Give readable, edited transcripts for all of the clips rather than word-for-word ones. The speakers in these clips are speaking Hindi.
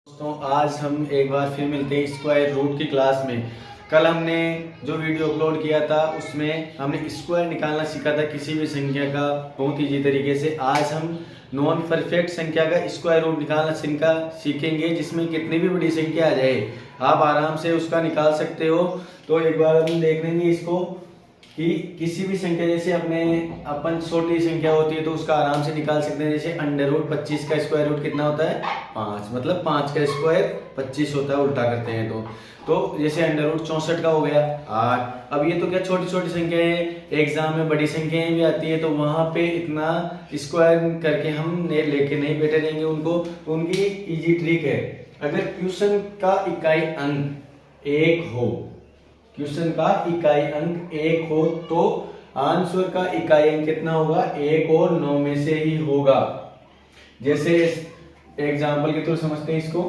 दोस्तों आज हम एक बार फिर मिलते हैं स्क्वायर रूट की क्लास में। कल हमने जो वीडियो अपलोड किया था उसमें हमने स्क्वायर निकालना सीखा था किसी भी संख्या का बहुत ईजी तरीके से। आज हम नॉन परफेक्ट संख्या का स्क्वायर रूट निकालना सीखेंगे, जिसमें कितनी भी बड़ी संख्या आ जाए आप आराम से उसका निकाल सकते हो। तो एक बार हम देख लेंगे इसको कि किसी भी संख्या जैसे अपन छोटी संख्या होती है तो उसका आराम से निकाल सकते हैं। जैसे अंडर रूट 25 का स्क्वायर रूट कितना होता है 5, मतलब 5 का स्क्वायर 25 होता है, उल्टा करते हैं तो जैसे अंडर रूट 64 का हो गया 8। अब ये तो क्या छोटी छोटी संख्या है, एग्जाम में बड़ी संख्याएं भी आती है तो वहां पे इतना स्क्वायर करके हम लेके नहीं बैठे रहेंगे उनको। तो उनकी इजी ट्रिक है, अगर क्वेश्चन का इकाई अंक 1 हो, क्वेश्चन का इकाई अंक 1 हो तो आंसर का इकाई अंक कितना होगा 1 और 9 में से ही होगा। जैसे एग्जांपल के थ्रू समझते हैं इसको,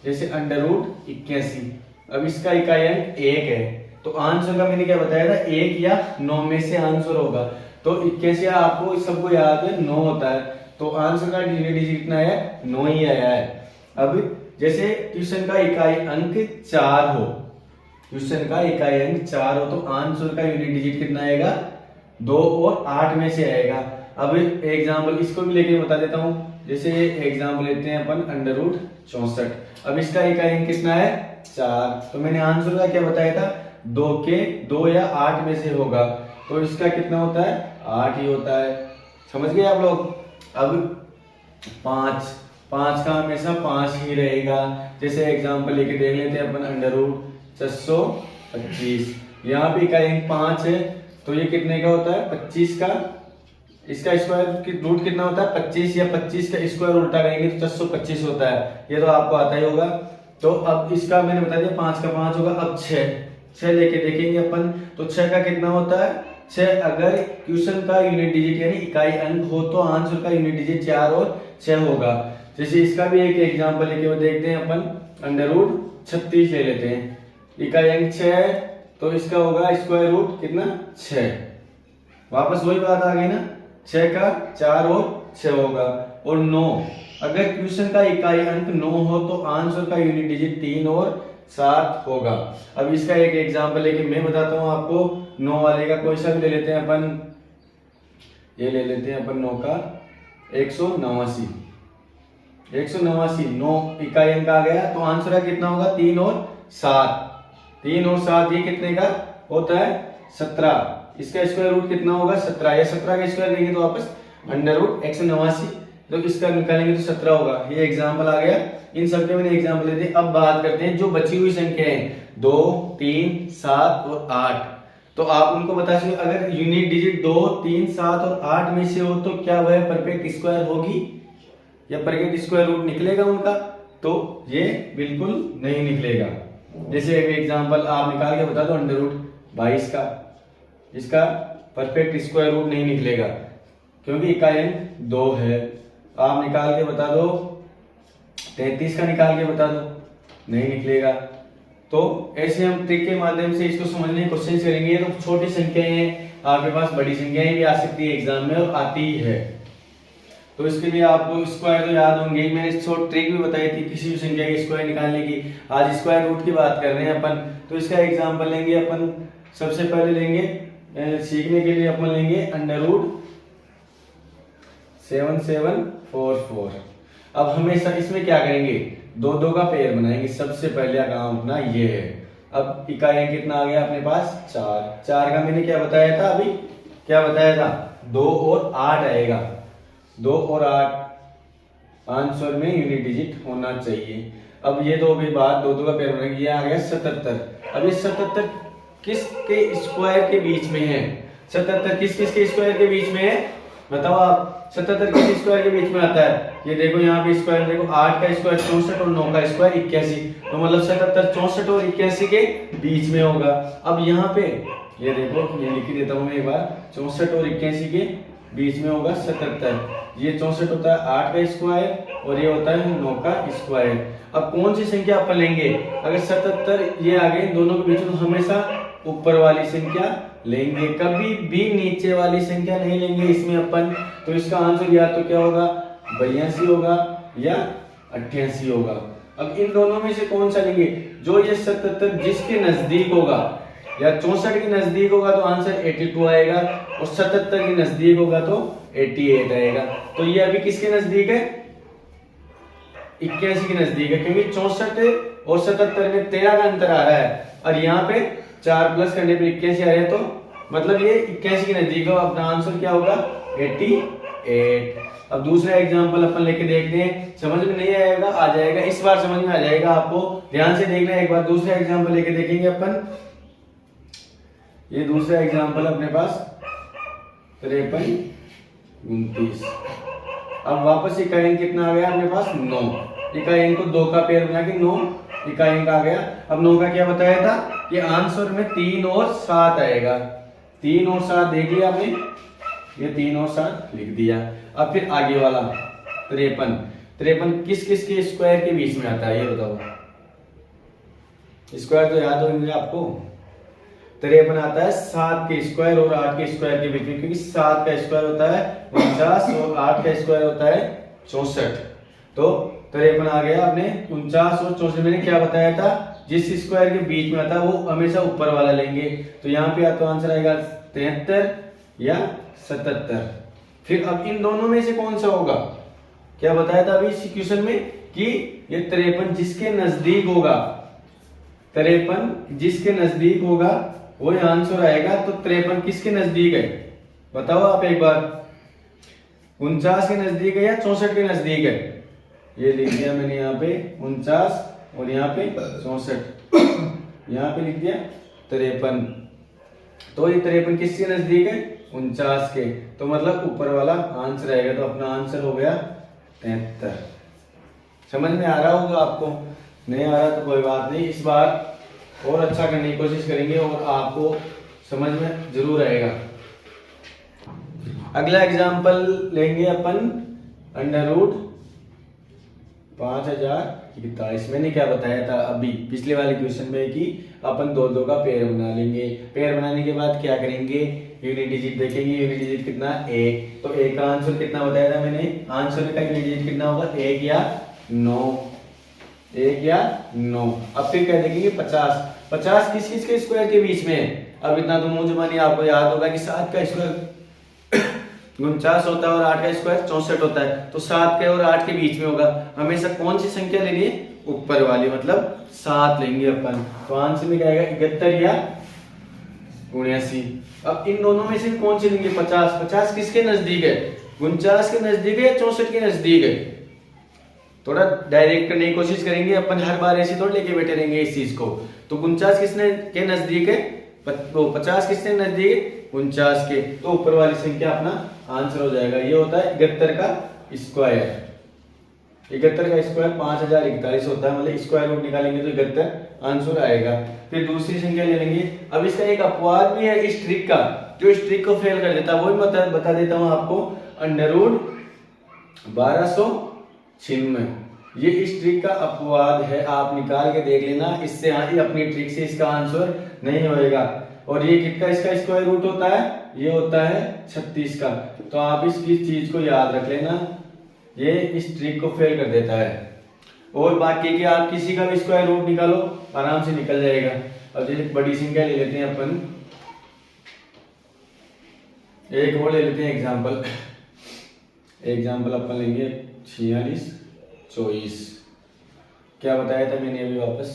जैसे अंडर रूट 81, अब इसका इकाई अंक 1 है तो आंसर का मैंने क्या बताया था 1 या 9 में से आंसर होगा। तो 81 आपको सबको याद है 9 होता है तो आंसर का डिजिट कितना है 9 ही आया है। अब जैसे क्वेश्चन का इकाई अंक 4 हो, क्वेश्चन का इकाई अंक 4 हो तो आंसर का यूनिट डिजिट कितना आएगा 2 और 8 में से आएगा। अब एग्जांपल इसको भी लेके बता देता हूं, जैसे एग्जांपल लेते हैं अपन अंडर रूट 64, अब इसका इकाई अंक कितना है 4, तो मैंने आंसर का क्या बताया था 2 या 8 में से होगा तो इसका कितना होता है 8 ही होता है। समझ गए आप लोग। अब 5 का हमेशा 5 ही रहेगा। जैसे एग्जांपल लेके देख लेते हैं अपन अंडर रूट 625, यहाँ पे इकाई अंक 5 है तो ये कितने का होता है 25 का, इसका स्क्वायर रूट कितना होता है 25 या 25 का स्क्वायर उल्टा करेंगे तो 625 होता है, ये तो आपको आता ही होगा। तो अब इसका मैंने बता दिया 5 का 5 होगा। अब 6 लेके देखेंगे अपन तो 6 का कितना होता है 6, अगर क्वेश्चन का यूनिट डिजिट यानी इकाई अंक हो तो आंसर का यूनिट डिजिट 4 और 6 होगा। जैसे इसका भी एक एग्जाम्पल लेके देखते हैं अपन, अंडर रूट 36 ले लेते हैं, इकाई अंक 6 है तो इसका होगा स्क्वायर रूट कितना 6, वापस वही बात आ गई ना, 6 का 4 और 6 होगा। और 9, अगर क्वेश्चन का इकाई अंक 9 हो तो आंसर का यूनिट डिजिट 3 और 7 होगा। अब इसका एक एग्जांपल लेके मैं बताता हूं आपको, 9 वाले का कोई सा भी ले लेते हैं अपन, ये ले लेते हैं अपन 9 का 189, 9 इकाई अंक आ गया तो आंसर का कितना होगा 3 और 7, 3 और 7 ये कितने का होता है 17, इसका स्क्वायर रूट कितना होगा 17, या 17 का स्क्वायर लेंगे तो वापस अंडर रूट 189 तो इसका निकालेंगे तो 17 होगा। ये एग्जांपल आ गया, इन सब के मैंने एग्जांपल लेते हैं। अब बात करते हैं जो बची हुई संख्याएं 2, 3, 7 और 8, तो आप उनको बता सकते अगर यूनिट डिजिट 2, 3, 7 और 8 में से हो तो क्या वह परफेक्ट स्क्वायर होगी या परफेक्ट स्क्वायर रूट निकलेगा उनका, तो ये बिल्कुल नहीं निकलेगा। जैसे एक एग्जांपल आप निकाल के बता दो अंडर रूट 22 का, इसका परफेक्ट स्क्वायर रूट नहीं निकलेगा क्योंकि इकाई अंक 2 है। आप निकाल के बता दो 33 का निकाल के बता दो, नहीं निकलेगा। तो ऐसे हम ट्रिक के माध्यम से इसको समझने की कोशिश करेंगे। तो छोटी संख्याएं हैं आपके पास, बड़ी संख्याएं भी आ सकती है एग्जाम में और आती ही है, तो इसके लिए आपको स्क्वायर तो याद होंगे। मैंने शॉर्ट ट्रिक भी बताई थी किसी भी संख्या के स्क्वायर निकालने की। आज स्क्वायर रूट की बात कर रहे हैं अपन, तो इसका एग्जांपल लेंगे अपन। सबसे पहले लेंगे सीखने के लिए अपन लेंगे अंडर रूट 7744। अब हमेशा इसमें क्या करेंगे 2 का पेयर बनाएंगे, सबसे पहले काम अपना ये है। अब इकाई अंक कितना आ गया अपने पास 4 का मैंने क्या बताया था, अभी क्या बताया था 2 और 8 आएगा, 2 और 8 आंसर में यूनिट डिजिट होना चाहिए। अब ये तो भी बात 2 का पेयर बनाएंगे, ये आ गया 77। अब ये 77 किसके स्क्वायर के बीच में है, 77 किस किस के स्क्वायर के बीच में है बताओ आप, 77 किस स्क्वायर के बीच में आता है, ये देखो यहाँ पे स्क्वायर देखो, 8 का स्क्वायर 64 और 9 का स्क्वायर 81, तो मतलब 77 64 और 81 के बीच में होगा। अब यहाँ पे ये देखो, ये लिख देता हूँ मैं एक बार, 64 और 81 के बीच में होगा 77, ये 64 होता है 8 का स्क्वायर और ये होता है 9 का स्क्वायर। अब कौन सी संख्या अपन लेंगे, अगर 77 ये आ गए दोनों के बीच में तो हमेशा ऊपर वाली संख्या लेंगे, कभी भी नीचे वाली संख्या नहीं लेंगे इसमें अपन। तो इसका आंसर या तो क्या होगा 82 होगा या 88 होगा। अब इन दोनों में से कौन सा लेंगे, जो ये 77 जिसके नजदीक होगा, या 64 के नजदीक होगा तो आंसर 82 आएगा, और 77 के नजदीक होगा तो 88 आएगा। तो ये अभी किसके नजदीक है, 81 के नजदीक है, क्योंकि 64 और 77 में 13 का अंतर आ रहा है, और यहाँ पे 4 प्लस करने पे 81 आ रहा है, तो मतलब ये 81 के नजदीक होगा। अपना आंसर क्या होगा, 88। अब दूसरा एग्जांपल अपन लेके देखते हैं, समझ में नहीं आएगा, आ जाएगा, इस बार समझ में आ जाएगा, आपको ध्यान से देखना है। एक बार दूसरा एग्जांपल लेके देखेंगे अपन। ये दूसरा एग्जांपल अपने पास 53 29। अब वापस इकाई अंक कितना आ गया अपने पास, 9। इकाई अंक को 2 का पेयर बना के 9 इकाई अंक आ गया। अब 9 का क्या बताया था कि आंसर में 3 और 7 आएगा। 3 और 7 देख लिया आपने, ये 3 और 7 लिख दिया। अब फिर आगे वाला 53 किस किस के स्क्वायर के बीच में आता है, ये बताओ। स्क्वायर तो याद होंगे आपको। 53 आता है 7 के स्क्वायर और 8 के स्क्वायर के बीच में, क्योंकि 7 का स्क्वायर होता है 49 और 8 का स्क्वायर होता है 64। तो 53 आ गया। आपने 49 और 64 मैंने क्या बताया था, जिस स्क्वायर के बीच में आता है वो हमेशा ऊपर वाला लेंगे। तो यहाँ पे तो आंसर आएगा 73 या 77। फिर अब इन दोनों में से कौन सा होगा, क्या बताया था अभी इस क्वेश्चन में कि ये 53 जिसके नजदीक होगा, 53 जिसके नजदीक होगा वो आंसर आएगा। तो 53 किसके नजदीक है, बताओ आप एक बार। 49 के नजदीक है या 64 के नजदीक है, ये लिख दिया मैंने यहाँ पे 49 और यहाँ पे 64, यहाँ पे लिख दिया 53। तो ये 53 किसके नजदीक है, 49 के, तो मतलब ऊपर वाला आंसर आएगा। तो अपना आंसर हो गया 73। समझ में आ रहा होगा आपको, नहीं आ रहा तो कोई बात नहीं, इस बार और अच्छा करने की कोशिश करेंगे और आपको समझ में जरूर आएगा। अगला एग्जांपल लेंगे अपन, √5041। मैंने क्या बताया था अभी पिछले वाले क्वेश्चन में कि अपन 2 का पेयर बना लेंगे। पेयर बनाने के बाद क्या करेंगे, यूनिट डिजिट देखेंगे। यूनिट डिजिट कितना, 1। तो 1 का आंसर कितना बताया था मैंने, आंसर का यूनिट डिजिट कितना होगा, 1 या 9, 1 या 9। अब फिर क्या देखेंगे 50 किस किस के स्क्वायर के बीच में है। अब इतना तो मुंह जुबानी आपको याद होगा कि 7 का स्क्वायर 49 होता है और 8 का स्क्वायर 64 होता है। तो 7 के और 8 के बीच में होगा। हमेशा कौन सी संख्या लेनी है, ऊपर वाली, मतलब 7 लेंगे अपन। तो आंसर में क्या आएगा, 71 या 79। अब इन दोनों में से कौन सी लेंगे, 50 किसके नजदीक है, 49 के नजदीक है या 64 के नजदीक है। थोड़ा डायरेक्ट करने की कोशिश करेंगे अपन, हर बार ऐसे थोड़ा लेके बैठे रहेंगे इस चीज को। तो 49 किसने के नजदीक है, 50 किसने नजदीक है, 49 के। तो ऊपर वाली संख्या अपना आंसर हो जाएगा। ये होता है 71 का स्क्वायर। 71 का स्क्वायर 5041 होता है, मतलब स्क्वायर रूट निकालेंगे तो 71 आंसर आएगा। फिर दूसरी संख्या ले लेंगे। अब इसका एक अपवाद भी है इस ट्रिक का, जो इस ट्रिक को फेल कर देता है, वो भी बता देता हूं आपको। √1296, ये इस ट्रिक का अपवाद है, आप निकाल के देख लेना। इससे अपनी ट्रिक से इसका आंसर नहीं होएगा। और ये कितना इसका स्क्वायर रूट होता है, ये होता है 36 का। तो आप इसकी चीज को याद रख लेना, ये इस ट्रिक को फेल कर देता है। और बाकी के आप किसी का भी स्क्वायर रूट निकालो, आराम से निकल जाएगा। अब जैसे बड़ी संख्या ले लेते हैं अपन, एक और ले लेते हैं एग्जाम्पल अपन लेंगे 4624। क्या बताया था मैंने अभी वापस।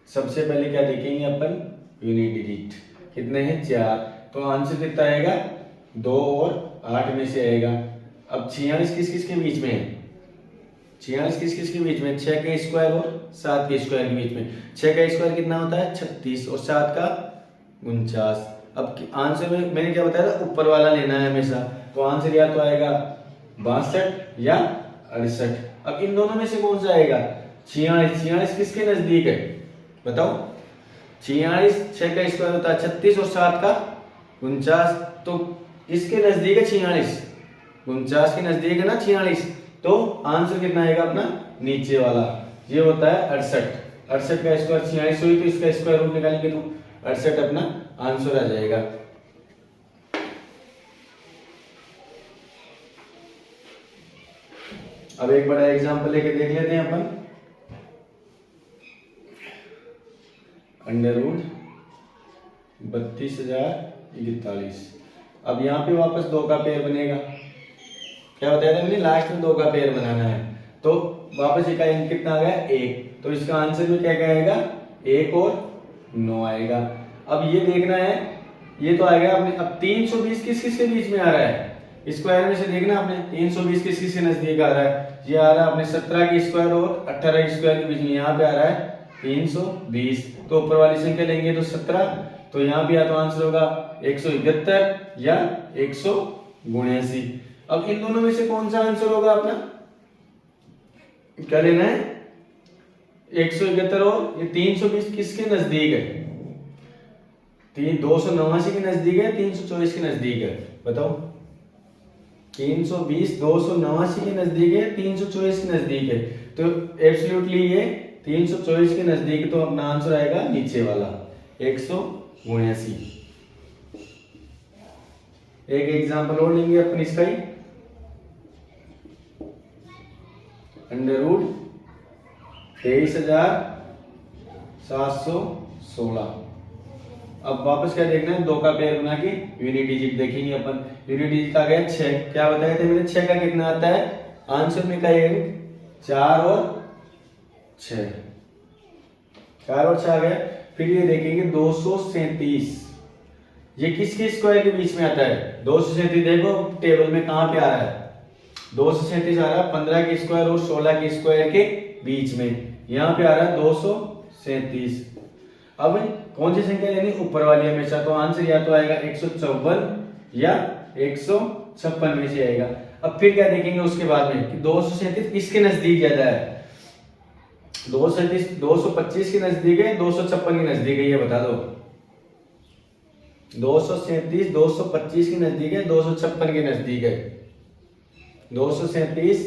सबसे पहले क्या देखेंगे अपन, यूनिट डिजिट कितने हैं, 4। तो आंसर कितना आएगा, 2 और 8 में से आएगा। अब 46 किस किस के बीच में है, 46 किस किस के बीच में, 6 के स्क्वायर और 7 के स्क्वायर के बीच में। 6 का स्क्वायर कितना होता है, 36, और 7 का 49। अब आंसर में मैंने क्या बताया था, ऊपर वाला लेना है हमेशा। तो आंसर या तो आएगा 62 या 68। अब इन दोनों में से कौन सा आएगा, 46 किसके नजदीक है बताओ। 46, 6 का स्क्वायर होता है 36 और 7 का 49। तो किसके नजदीक है 46, 49 के नजदीक है ना 46। तो आंसर कितना आएगा अपना, नीचे वाला, ये होता है 68। 68 का स्क्वायर 46 हुई, तो इसका स्क्वायर रूट निकालेंगे तो 68 अपना आंसर आ जाएगा। अब एक बड़ा एग्जांपल लेके देख लेते हैं अपन। Under root 32,041। अब यहाँ पे वापस 2 का पेयर बनेगा। क्या बताया था मैंने, लास्ट में 2 का पेयर बनाना है। तो वापस इकाई अंक कितना आ गया 1, तो इसका आंसर में क्या आएगा 1 और 9 आएगा। अब ये देखना है, ये तो आएगा अपने। अब 320 किस किस के बीच में आ रहा है, स्क्वायर में से देखना आपने 320 किस किस के नजदीक आ रहा है। ये आ रहा है अपने 17 की स्क्वायर और 18 की स्क्वायर के बीच में, यहाँ पे आ रहा है 320। तो ऊपर वाली संख्या लेंगे तो 17, तो यहाँ पे या तो आंसर होगा 171 या 179। अब इन दोनों में से कौन सा आंसर होगा अपना, क्या लेना है 171 और ये 320 किसके नजदीक है, 289 के नजदीक है, 324 के नजदीक है, बताओ। 320 289 के नजदीक है, 324 के नजदीक है, तो एब्सोल्युटली ये 324 के नजदीक, तो अपना आंसर आएगा नीचे वाला 179। एक एग्जांपल और लेंगे अपन इसका ही, अंडर रूट 23,716। अब वापस क्या देखना है, 2 का पेयर बना के यूनिट डिजिट देखेंगे अपन। यूनिट डिजिट आ गया 6, क्या बताया था मैंने 6 का कितना आता है, आंसर में का 4 और 6, 4 और 6 आ गया। फिर ये देखेंगे 237, ये किसके स्क्वायर के बीच में आता है, 237 देखो टेबल में कहां पे आ रहा है, 237 आ रहा है 15 के स्क्वायर और 16 के स्क्वायर के बीच में, यहाँ पे आ रहा है 237। अब कौन सी संख्या लेनी, ऊपर वाली हमेशा, तो आंसर या तो आएगा 154 या 156 में से आएगा। अब फिर क्या देखेंगे उसके बाद में कि 237 किसके नजदीक ज्यादा है, 237 225 के नजदीक है, 256 के नजदीक है, ये बता दो। 237 225 के नजदीक है, 256 के नजदीक है, 237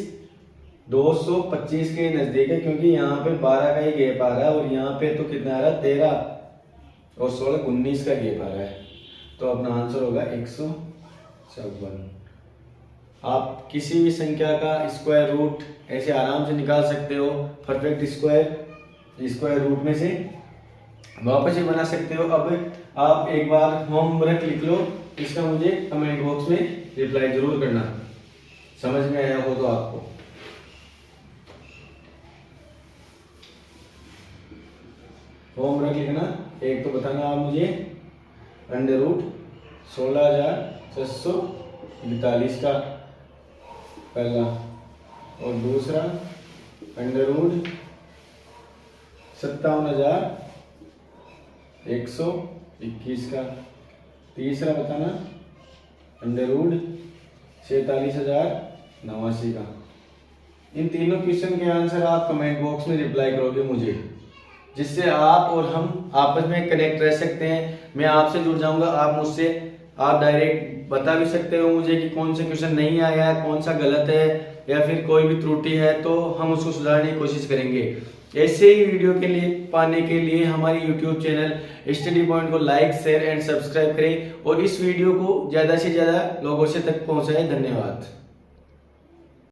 225 के नजदीक है, क्योंकि यहाँ पे 12 का ही गैप आ रहा है और यहाँ पे तो कितना आ रहा है 13 और 16 19 का गैप आ रहा है, तो अपना आंसर होगा 156। आप किसी भी संख्या का स्क्वायर रूट ऐसे आराम से निकाल सकते हो, परफेक्ट स्क्वायर रूट में से वापस ही बना सकते हो। अब आप एक बार होमवर्क लिख लो, इसका मुझे कमेंट बॉक्स में रिप्लाई जरूर करना, समझ में आया हो तो आपको। होमवर्क लिखना, एक तो बताना आप मुझे अंडर रूट 16,642 का पहला, और दूसरा अंडर रूट 57,121 का, तीसरा बताना अंडर रूट 46,089 का। इन तीनों क्वेश्चन के आंसर आप कमेंट बॉक्स में रिप्लाई करोगे मुझे, जिससे आप और हम आपस में कनेक्ट रह सकते हैं। मैं आपसे जुड़ जाऊंगा, आप मुझसे आप डायरेक्ट बता भी सकते हो मुझे कि कौन से क्वेश्चन नहीं आया है, कौन सा गलत है, या फिर कोई भी त्रुटि है तो हम उसको सुधारने की कोशिश करेंगे। ऐसे ही वीडियो के लिए पाने के लिए हमारी YouTube चैनल स्टडी पॉइंट को लाइक शेयर एंड सब्सक्राइब करें और इस वीडियो को ज़्यादा से ज़्यादा लोगों से तक पहुँचाएं। धन्यवाद।